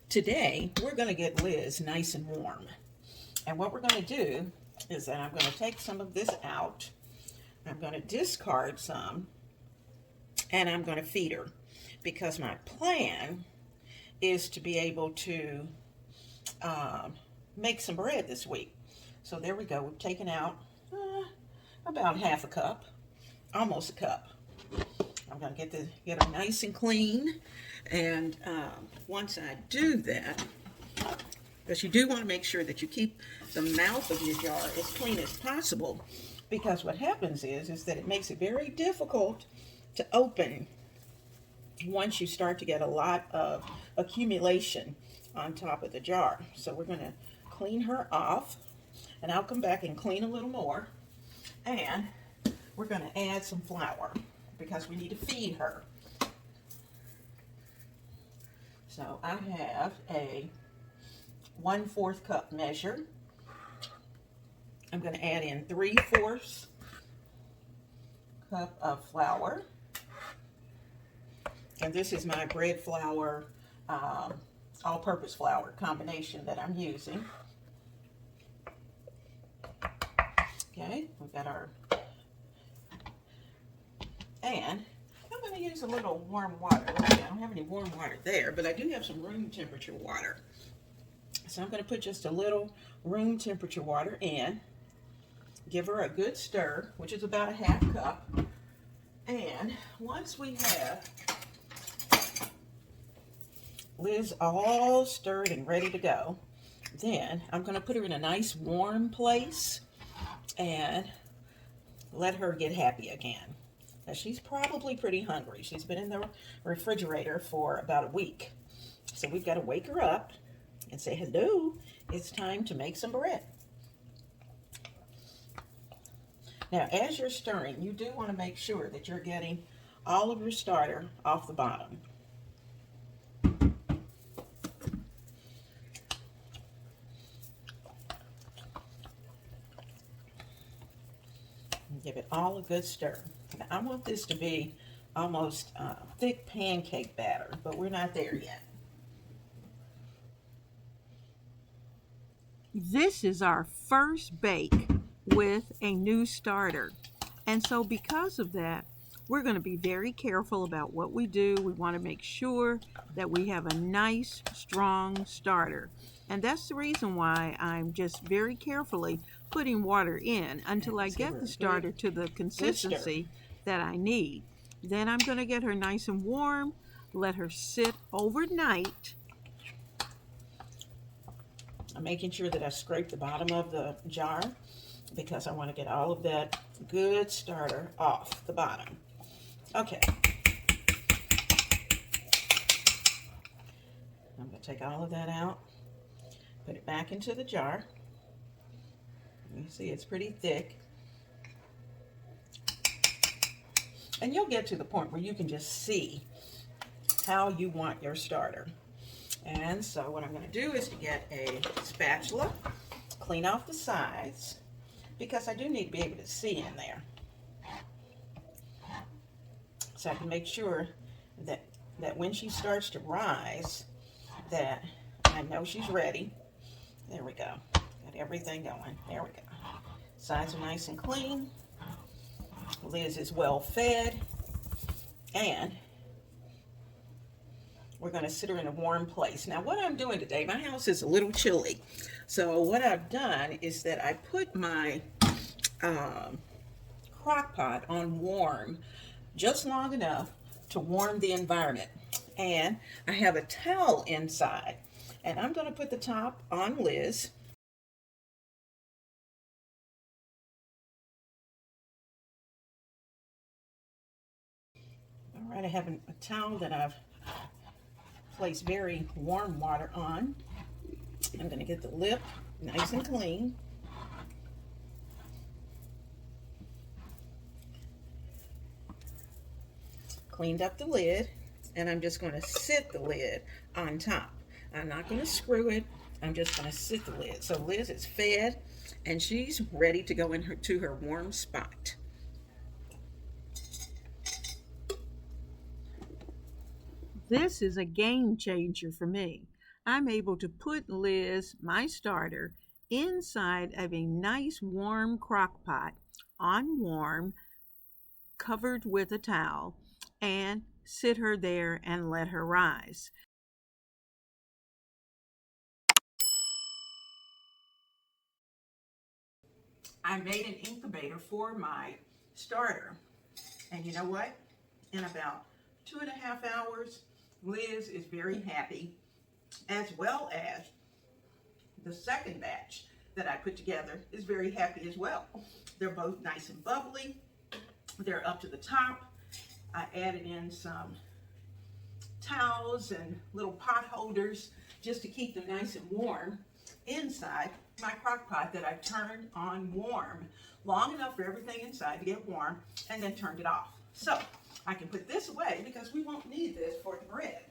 Today, we're going to get Liz nice and warm. And what we're going to do is that I'm going to take some of this out. I'm going to discard some. And I'm going to feed her. Because my plan is to be able to make some bread this week. So there we go. We've taken out about half a cup. Almost a cup. I'm going to get her nice and clean. And once I do that, because you do want to make sure that you keep the mouth of your jar as clean as possible, because what happens is that it makes it very difficult to open once you start to get a lot of accumulation on top of the jar. So we're going to clean her off, and I'll come back and clean a little more, and we're going to add some flour because we need to feed her. So I have a 1/4 cup measure. I'm going to add in 3/4 cup of flour. And this is my bread flour, all-purpose flour combination that I'm using. Okay, we've got our, and I'm going to use a little warm water. Let's see, I don't have any warm water there, but I do have some room temperature water. So I'm going to put just a little room temperature water in, give her a good stir, which is about a half cup. And once we have Liz all stirred and ready to go, then I'm going to put her in a nice warm place and let her get happy again. Now, she's probably pretty hungry. She's been in the refrigerator for about a week. So we've got to wake her up and say, hello, it's time to make some bread. Now, as you're stirring, you do want to make sure that you're getting all of your starter off the bottom. Give it all a good stir. Now, I want this to be almost thick pancake batter, but we're not there yet. This is our first bake with a new starter. And so because of that, we're going to be very careful about what we do. We want to make sure that we have a nice, strong starter. And that's the reason why I'm just very carefully putting water in until I get the starter to the consistency that I need. Then I'm going to get her nice and warm, let her sit overnight. I'm making sure that I scrape the bottom of the jar because I want to get all of that good starter off the bottom. Okay. I'm going to take all of that out, put it back into the jar. You see it's pretty thick. And you'll get to the point where you can just see how you want your starter. And so what I'm going to do is to get a spatula, clean off the sides, because I do need to be able to see in there. So I can make sure that when she starts to rise, that I know she's ready. There we go. Got everything going. There we go. Sides are nice and clean. Liz is well fed. And we're going to sit her in a warm place. Now, what I'm doing today, my house is a little chilly. So what I've done is that I put my crock pot on warm just long enough to warm the environment. And I have a towel inside. And I'm going to put the top on Liz. All right, I have a towel that I've placed very warm water on. I'm going to get the lip nice and clean. Cleaned up the lid, and I'm just going to sit the lid on top. I'm not going to screw it. I'm just going to sit the lid. So Liz is fed, and she's ready to go to her warm spot. This is a game changer for me. I'm able to put Liz, my starter, inside of a nice warm crock pot on warm, covered with a towel, and sit her there and let her rise. I made an incubator for my starter. And you know what? In about 2.5 hours, Liz is very happy, as well as the second batch that I put together is very happy as well. They're both nice and bubbly. They're up to the top. I added in some towels and little pot holders just to keep them nice and warm inside my crock pot that I turned on warm long enough for everything inside to get warm, and then turned it off. So I can put this away because we won't need this for the bread.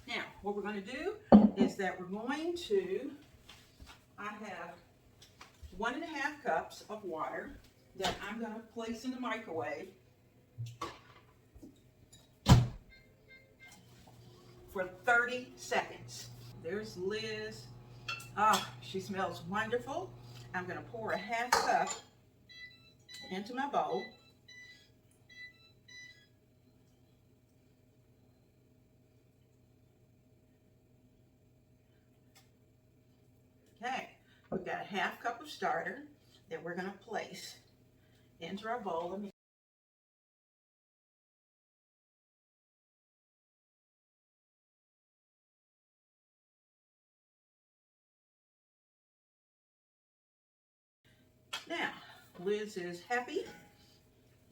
Now, what we're going to do is that we're going to, I have 1.5 cups of water that I'm going to place in the microwave for 30 seconds. There's Liz. Ah, she smells wonderful. I'm going to pour 1/2 cup into my bowl. Okay, we've got 1/2 cup of starter that we're going to place into our bowl. Now, Liz is happy.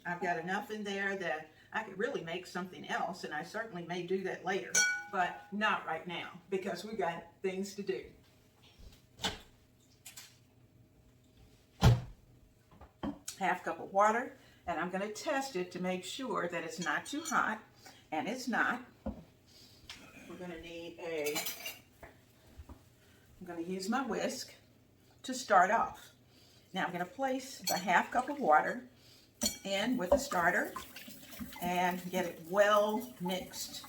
I've got enough in there that I could really make something else, and I certainly may do that later, but not right now because we've got things to do. Half cup of water, and I'm going to test it to make sure that it's not too hot, and it's not. We're going to need I'm going to use my whisk to start off. Now I'm going to place the 1/2 cup of water in with the starter and get it well mixed.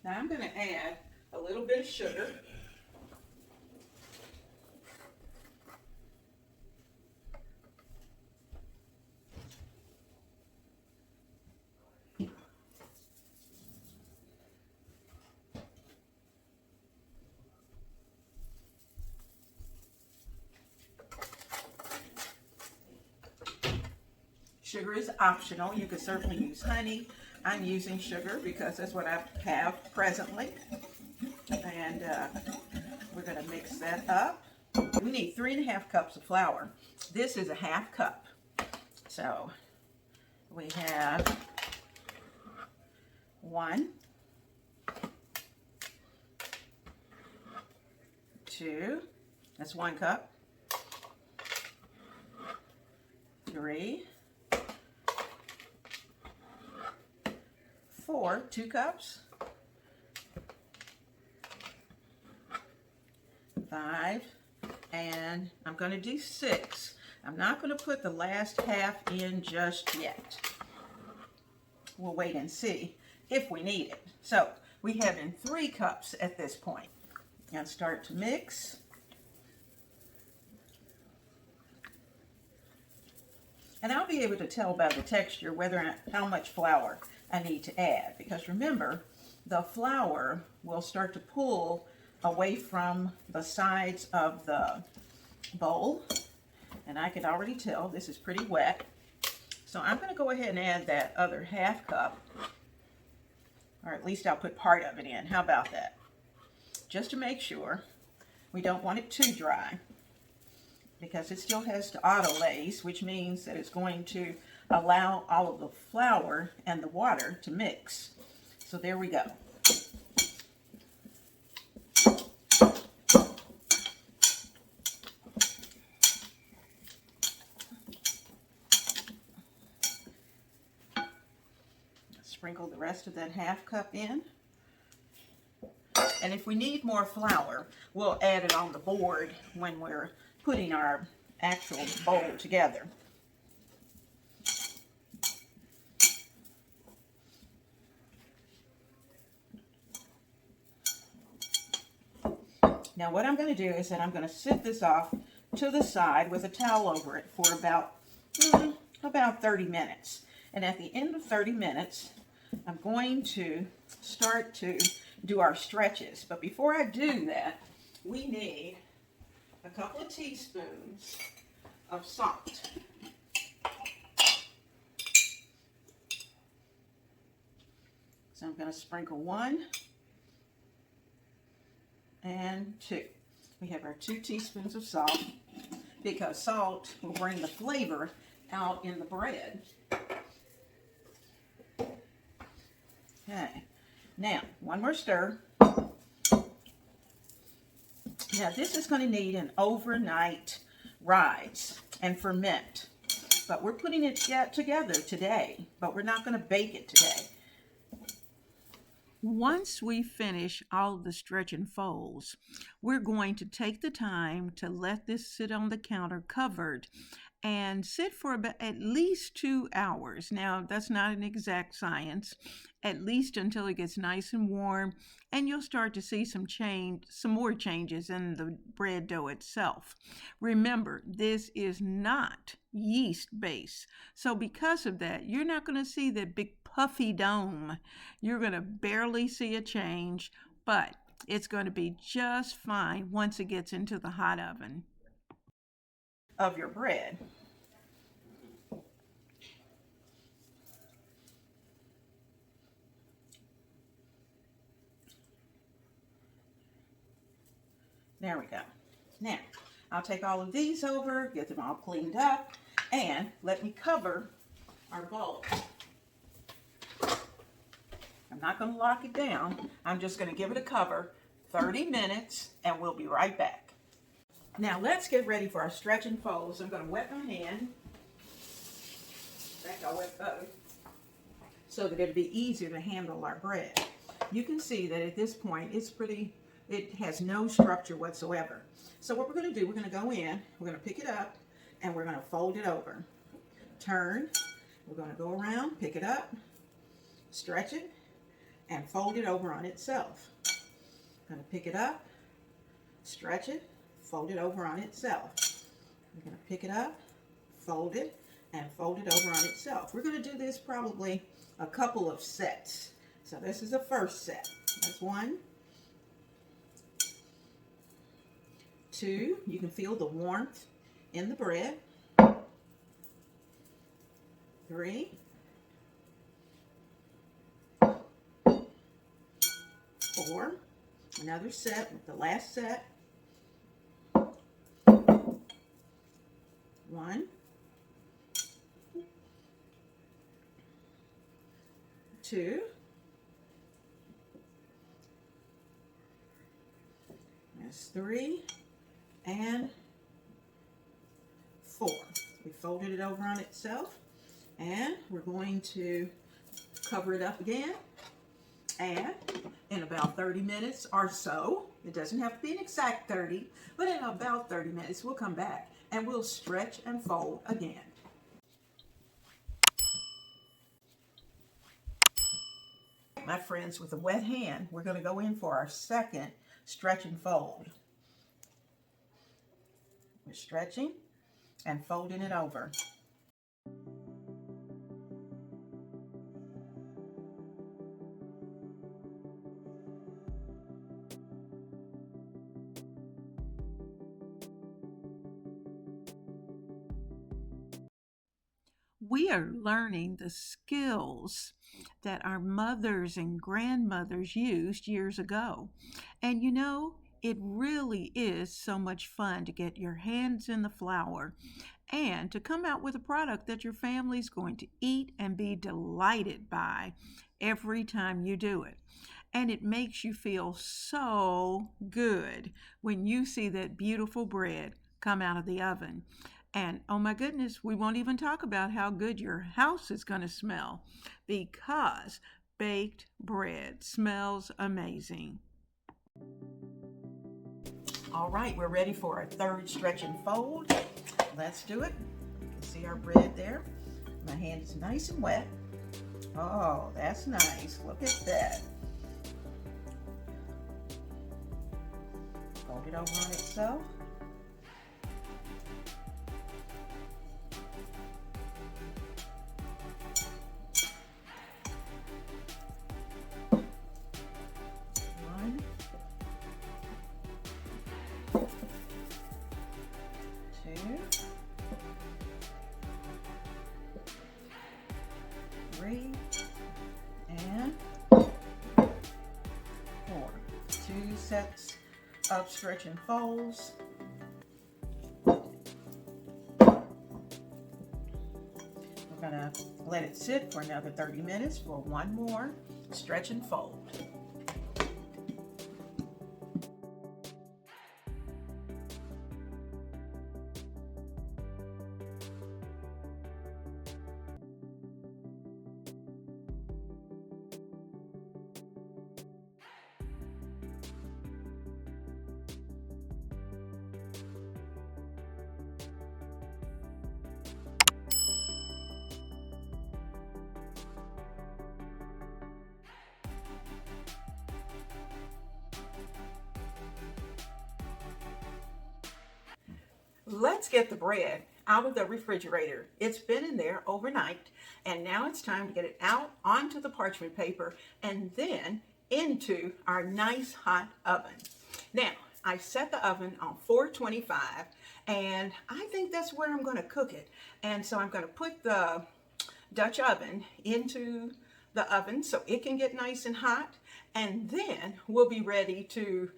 Now I'm going to add a little bit of sugar. Sugar is optional. You could certainly use honey. I'm using sugar because that's what I have presently. And we're going to mix that up. We need 3.5 cups of flour. This is 1/2 cup. So we have 1, 2, that's 1 cup, 3, 4, 2 cups, 5, and I'm going to do 6. I'm not going to put the last half in just yet. We'll wait and see if we need it. So we have in 3 cups at this point. And start to mix. And I'll be able to tell by the texture whether or not how much flour I need to add, because remember, the flour will start to pull away from the sides of the bowl, and I can already tell this is pretty wet. So I'm going to go ahead and add that other 1/2 cup, or at least I'll put part of it in. How about that? Just to make sure. We don't want it too dry because it still has to autolyse, which means that it's going to allow all of the flour and the water to mix. So there we go. Sprinkle the rest of that 1/2 cup in. And if we need more flour, we'll add it on the board when we're putting our actual bowl together. Now what I'm going to do is that I'm going to sit this off to the side with a towel over it for about 30 minutes. And at the end of 30 minutes, I'm going to start to do our stretches. But before I do that, we need a couple of teaspoons of salt. So I'm going to sprinkle 1 and 2. We have our 2 teaspoons of salt because salt will bring the flavor out in the bread. Okay, now 1 more stir. Now this is going to need an overnight rise and ferment, but we're putting it together today, but we're not going to bake it today. Once we finish all of the stretch and folds, we're going to take the time to let this sit on the counter covered and sit for about at least 2 hours. Now, that's not an exact science, at least until it gets nice and warm, and you'll start to see some more changes in the bread dough itself. Remember, this is not yeast based, so because of that, you're not going to see that big puffy dome. You're going to barely see a change, but it's going to be just fine once it gets into the hot oven Of your bread. There we go. Now, I'll take all of these over, get them all cleaned up, and let me cover our bowl. I'm not going to lock it down. I'm just going to give it a cover, 30 minutes, and we'll be right back. Now, let's get ready for our stretch and folds. I'm going to wet my hand. In fact, I'll wet both so that it'll be easier to handle our bread. You can see that at this point, it has no structure whatsoever. So what we're going to do, we're going to go in, we're going to pick it up, and we're going to fold it over. Turn, we're going to go around, pick it up, stretch it, and fold it over on itself. I'm going to pick it up, stretch it, fold it over on itself. I'm going to pick it up, fold it, and fold it over on itself. We're going to do this probably a couple of sets. So this is the first set. That's 1, 2. You can feel the warmth in the bread. 3. 4. Another set with the last set. 1. 2. That's 3. And 4. We folded it over on itself, and we're going to cover it up again, and in about 30 minutes or so, it doesn't have to be an exact 30, but in about 30 minutes we'll come back and we'll stretch and fold again. My friends, with a wet hand, we're going to go in for our second stretch and fold. We're stretching and folding it over. We are learning the skills that our mothers and grandmothers used years ago. And you know, it really is so much fun to get your hands in the flour and to come out with a product that your family's going to eat and be delighted by every time you do it. And it makes you feel so good when you see that beautiful bread come out of the oven. And oh my goodness, we won't even talk about how good your house is going to smell, because baked bread smells amazing. All right, we're ready for our third stretch and fold. Let's do it. You can see our bread there. My hand is nice and wet. Oh, that's nice. Look at that. Fold it over on itself. One, two, three, and four. Two sets of stretch and folds. We're gonna let it sit for another 30 minutes for one more stretch and fold. Let's get the bread out of the refrigerator. It's been in there overnight, and now it's time to get it out onto the parchment paper and then into our nice hot oven. Now, I set the oven on 425, and I think that's where I'm going to cook it. And so I'm going to put the Dutch oven into the oven so it can get nice and hot, and then we'll be ready to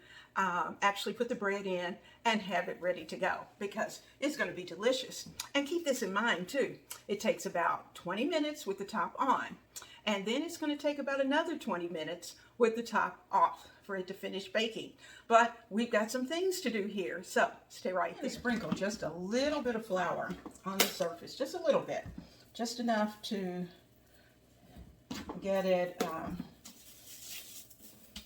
actually put the bread in and have it ready to go, because it's going to be delicious. And keep this in mind too, it takes about 20 minutes with the top on, and then it's going to take about another 20 minutes with the top off for it to finish baking. But we've got some things to do here, so stay right here. Sprinkle just a little bit of flour on the surface, just a little bit, just enough to get it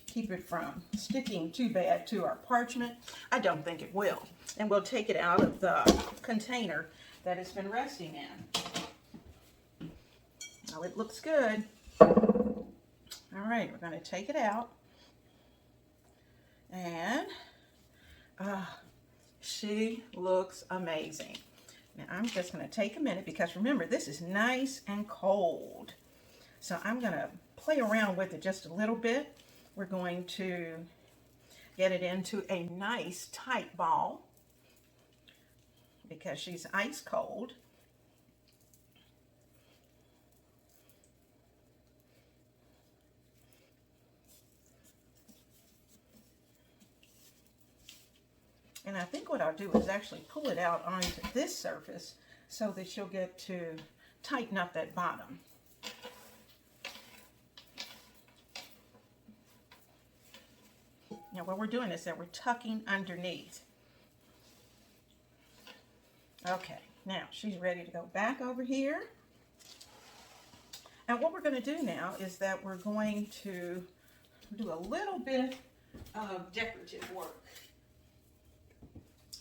keep it from sticking too bad to our parchment. I don't think it will. And we'll take it out of the container that it's been resting in. Oh, it looks good. All right, we're going to take it out. And she looks amazing. Now I'm just going to take a minute, because remember, this is nice and cold. So I'm going to play around with it just a little bit. We're going to get it into a nice tight ball, because she's ice cold. And I think what I'll do is actually pull it out onto this surface so that she'll get to tighten up that bottom. Now what we're doing is that we're tucking underneath. Okay, now she's ready to go back over here. And what we're going to do now is that we're going to do a little bit of decorative work.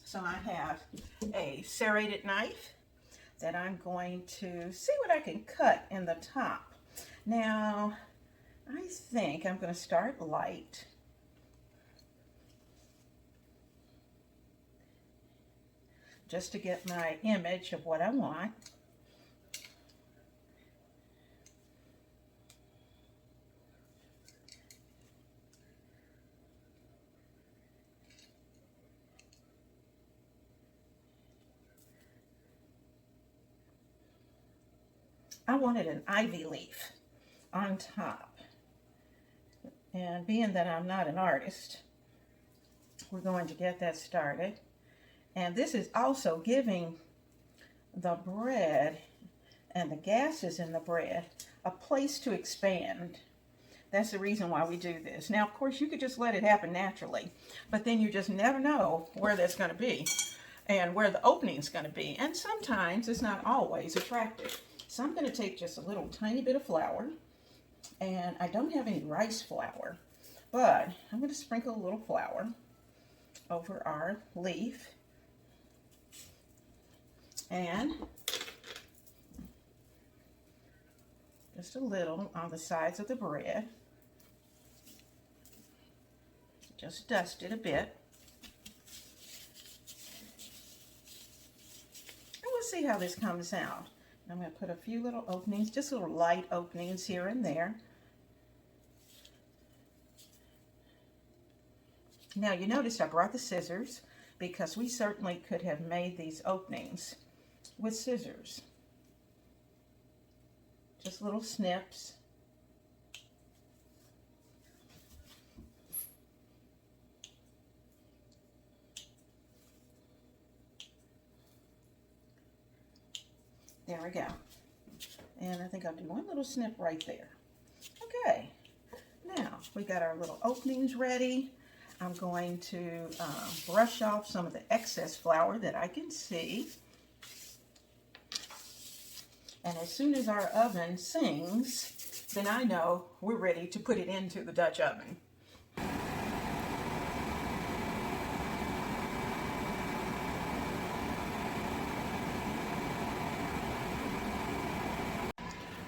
So I have a serrated knife that I'm going to see what I can cut in the top. Now, I think I'm going to start light. Just to get my image of what I want. I wanted an ivy leaf on top. And being that I'm not an artist, we're going to get that started. And this is also giving the bread and the gases in the bread a place to expand. That's the reason why we do this. Now, of course, you could just let it happen naturally, but then you just never know where that's going to be and where the opening is going to be. And sometimes it's not always attractive. So I'm going to take just a little tiny bit of flour, and I don't have any rice flour, but I'm going to sprinkle a little flour over our leaf. And just a little on the sides of the bread. Just dust it a bit. And we'll see how this comes out. I'm going to put a few little openings, just little light openings here and there. Now you notice I brought the scissors because we certainly could have made these openings with scissors. Just little snips. There we go. And I think I'll do one little snip right there. Okay, now we got our little openings ready. I'm going to brush off some of the excess flour that I can see. And as soon as our oven sings, then I know we're ready to put it into the Dutch oven.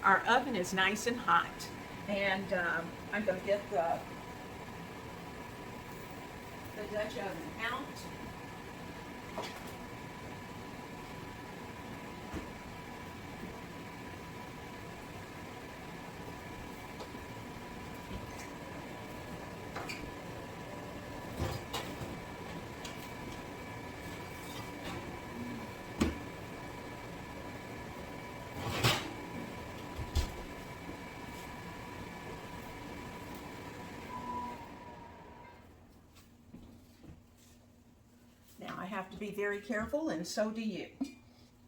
Our oven is nice and hot, and I'm going to get the Dutch oven out. Now I have to be very careful, and so do you.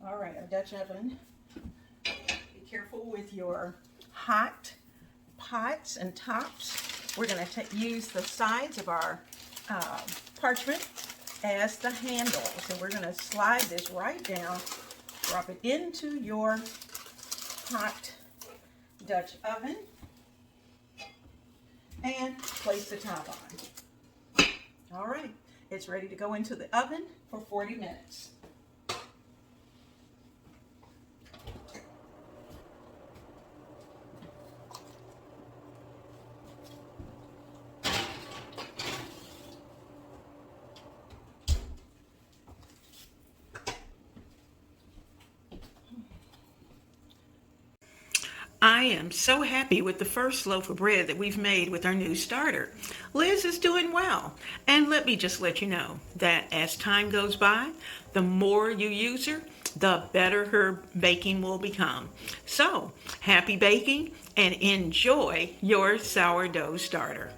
All right, our Dutch oven. Be careful with your hot pots and tops. We're going to use the sides of our parchment as the handles, and we're going to slide this right down, drop it into your hot Dutch oven, and place the top on. All right. It's ready to go into the oven for 40 minutes. I am so happy with the first loaf of bread that we've made with our new starter. Liz is doing well. And let me just let you know that as time goes by, the more you use her, the better her baking will become. So, happy baking and enjoy your sourdough starter.